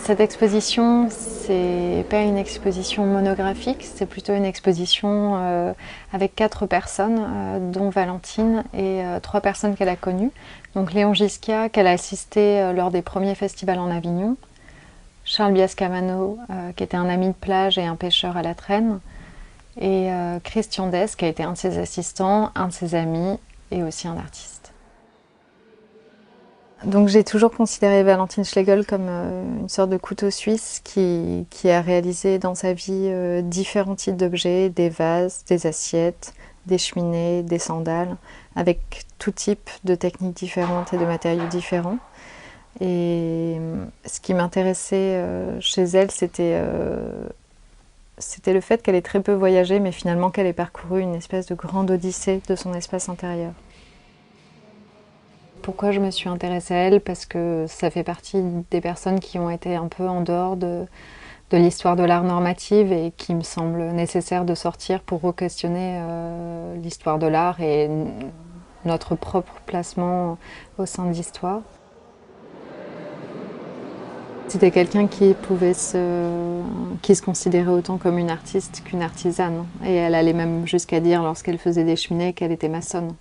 Cette exposition, c'est pas une exposition monographique, c'est plutôt une exposition avec 4 personnes, dont Valentine et 3 personnes qu'elle a connues. Donc Léon Gisquia, qu'elle a assisté lors des premiers festivals en Avignon, Charles Biascamano, qui était un ami de plage et un pêcheur à la traîne, et Christian Dess, qui a été un de ses assistants, un de ses amis et aussi un artiste. Donc j'ai toujours considéré Valentine Schlegel comme une sorte de couteau suisse qui a réalisé dans sa vie différents types d'objets, des vases, des assiettes, des cheminées, des sandales, avec tout type de techniques différentes et de matériaux différents. Et ce qui m'intéressait chez elle, c'était le fait qu'elle ait très peu voyagé, mais finalement qu'elle ait parcouru une espèce de grande odyssée de son espace intérieur. Pourquoi je me suis intéressée à elle? Parce que ça fait partie des personnes qui ont été un peu en dehors de l'histoire de l'art normative et qui me semble nécessaire de sortir pour re-questionner l'histoire de l'art et notre propre placement au sein de l'histoire. C'était quelqu'un qui se considérait autant comme une artiste qu'une artisane. Et elle allait même jusqu'à dire, lorsqu'elle faisait des cheminées, qu'elle était maçonne.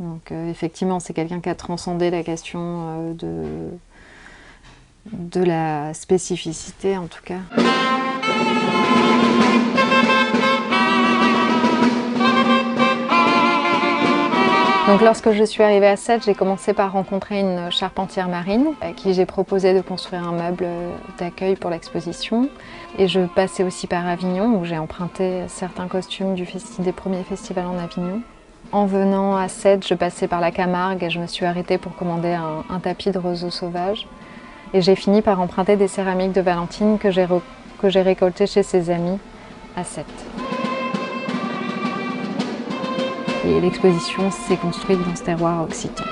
Donc effectivement, c'est quelqu'un qui a transcendé la question de la spécificité, en tout cas. Donc lorsque je suis arrivée à Sète, j'ai commencé par rencontrer une charpentière marine à qui j'ai proposé de construire un meuble d'accueil pour l'exposition. Et je passais aussi par Avignon, où j'ai emprunté certains costumes des premiers festivals en Avignon. En venant à Sète, je passais par la Camargue et je me suis arrêtée pour commander un tapis de roseaux sauvages. Et j'ai fini par emprunter des céramiques de Valentine que j'ai récoltées chez ses amis à Sète. Et l'exposition s'est construite dans ce terroir occitan.